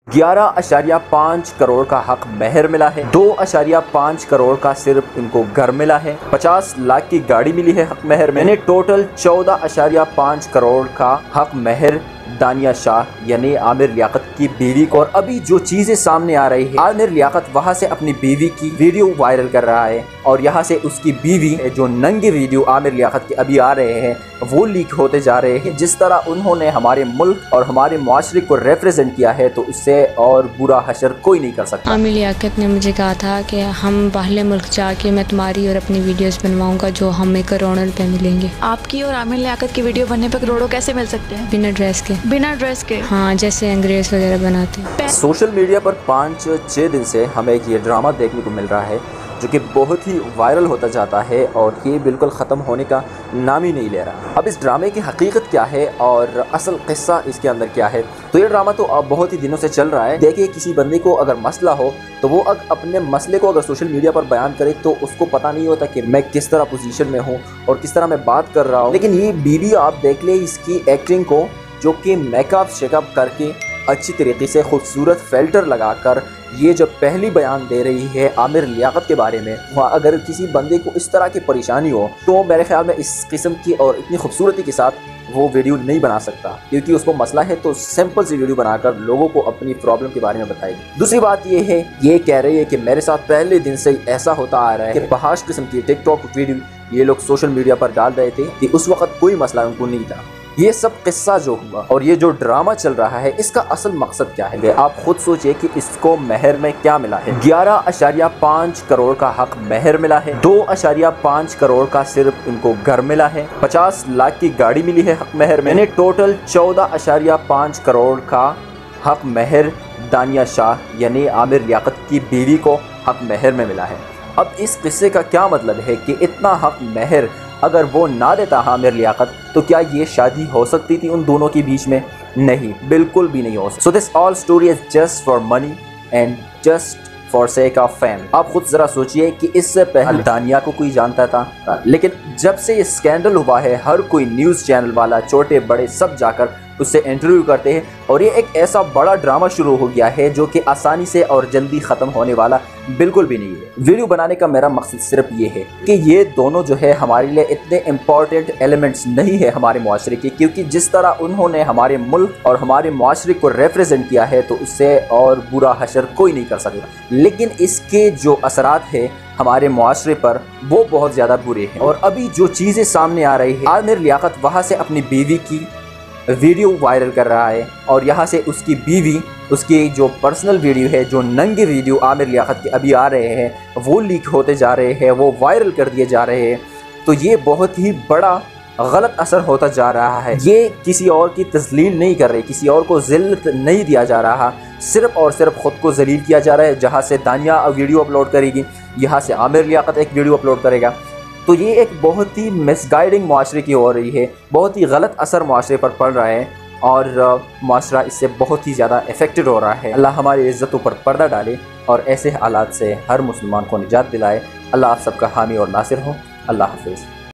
11.5 करोड़ का हक महर मिला है। 2.5 करोड़ का सिर्फ इनको घर मिला है। 50 लाख की गाड़ी मिली है हक महर में। यानी टोटल 14.5 करोड़ का हक महर दानिया शाह यानी आमिर लियाकत की बीवी को। और अभी जो चीजें सामने आ रही है, आमिर लियाकत वहां से अपनी बीवी की वीडियो वायरल कर रहा है और यहाँ से उसकी बीवी जो नंगे वीडियो आमिर लियाकत के अभी आ रहे हैं वो लीक होते जा रहे हैं। जिस तरह उन्होंने हमारे मुल्क और हमारे मुआशरे को रिप्रेजेंट किया है तो उससे और बुरा हशर कोई नहीं कर सकता। आमिर लियाकत ने मुझे कहा था कि हम बाहर मुल्क जाके मैं तुम्हारी और अपनी वीडियोस बनवाऊंगा जो हमें करोड़ों रुपए मिलेंगे। आपकी और आमिर लियाकत की वीडियो बनने पर करोड़ों कैसे मिल सकते हैं? बिना ड्रेस के। बिना ड्रेस के? हाँ, जैसे अंग्रेज वगैरह बनाते हैं। सोशल मीडिया पर 5-6 दिन से हमें ये ड्रामा देखने को मिल रहा है जो कि बहुत ही वायरल होता जाता है और ये बिल्कुल ख़त्म होने का नाम ही नहीं ले रहा। अब इस ड्रामे की हकीकत क्या है और असल किस्सा इसके अंदर क्या है, तो ये ड्रामा तो अब बहुत ही दिनों से चल रहा है। देखिए, किसी बंदे को अगर मसला हो तो वो अपने मसले को अगर सोशल मीडिया पर बयान करे तो उसको पता नहीं होता कि मैं किस तरह पोजीशन में हूँ और किस तरह मैं बात कर रहा हूँ। लेकिन ये बीवी आप देख ले इसकी एक्टिंग को, जो कि मेकअप शेकअप करके अच्छी तरीके से खूबसूरत फ़िल्टर लगाकर ये जब पहली बयान दे रही है आमिर लियाकत के बारे में, वहाँ अगर किसी बंदे को इस तरह की परेशानी हो तो मेरे ख्याल में इस किस्म की और इतनी खूबसूरती के साथ वो वीडियो नहीं बना सकता, क्योंकि उसको मसला है तो सिंपल सी वीडियो बनाकर लोगों को अपनी प्रॉब्लम के बारे में बताएगी। दूसरी बात ये है, ये कह रही है कि मेरे साथ पहले दिन से ऐसा होता आ रहा है कि बहाश किस्म की टिकटॉक वीडियो ये लोग सोशल मीडिया पर डाल रहे थे कि उस वक्त कोई मसला उनको नहीं था। ये सब किस्सा जो हुआ और ये जो ड्रामा चल रहा है इसका असल मकसद क्या है, आप खुद सोचिए कि इसको महर में क्या मिला है। 11.5 करोड़ का हक महर मिला है। 2.5 करोड़ का सिर्फ इनको घर मिला है। 50 लाख की गाड़ी मिली है हक महर में। यानी टोटल 14.5 करोड़ का हक महर दानिया शाह यानी आमिर लियाकत की बीवी को हक महर में मिला है। अब इस किस्से का क्या मतलब है कि इतना हक महर अगर वो ना देता आमिर लियाकत तो क्या ये शादी हो सकती थी उन दोनों के बीच में? नहीं, बिल्कुल भी नहीं हो सकती। So this all story is just for money and just for sake of fame. आप खुद जरा सोचिए कि इससे पहले दानिया को कोई जानता था, लेकिन जब से ये स्कैंडल हुआ है हर कोई न्यूज़ चैनल वाला, छोटे बड़े सब जाकर उससे इंटरव्यू करते हैं और ये एक ऐसा बड़ा ड्रामा शुरू हो गया है जो कि आसानी से और जल्दी ख़त्म होने वाला बिल्कुल भी नहीं है। वीडियो बनाने का मेरा मकसद सिर्फ ये है कि ये दोनों जो है हमारे लिए इतने इम्पॉर्टेंट एलिमेंट्स नहीं है हमारे मुआशरे के, क्योंकि जिस तरह उन्होंने हमारे मुल्क और हमारे मुआशरे को रिप्रेजेंट किया है तो उससे और बुरा हशर कोई नहीं कर सकता। लेकिन इसके जो असरात है हमारे मुआशरे पर वो बहुत ज़्यादा बुरे हैं। और अभी जो चीज़ें सामने आ रही है, आमिर लियाकत वहाँ से अपनी बीवी की वीडियो वायरल कर रहा है और यहाँ से उसकी बीवी, उसकी जो पर्सनल वीडियो है, जो नंगे वीडियो आमिर लियाकत के अभी आ रहे हैं वो लीक होते जा रहे हैं, वो वायरल कर दिए जा रहे हैं। तो ये बहुत ही बड़ा गलत असर होता जा रहा है। ये किसी और की तस्लील नहीं कर रही, किसी और को ज़िल्लत नहीं दिया जा रहा, सिर्फ़ और सिर्फ ख़ुद को जलील किया जा रहा है। जहाँ से दानिया वीडियो अपलोड करेगी, यहाँ से आमिर लियाकत एक वीडियो अपलोड करेगा। तो ये एक बहुत ही मिसगाइडिंग मुआशरे की हो रही है, बहुत ही गलत असर मुआशरे पर पड़ रहा है और मुआशरा इससे बहुत ही ज़्यादा इफ़ेक्टेड हो रहा है। अल्लाह हमारी इज़्ज़तों पर पर्दा डाले और ऐसे हालात से हर मुसलमान को निजात दिलाए। अल्लाह आप सबका हामी और नासिर हो। अल्लाह हाफ़िज़।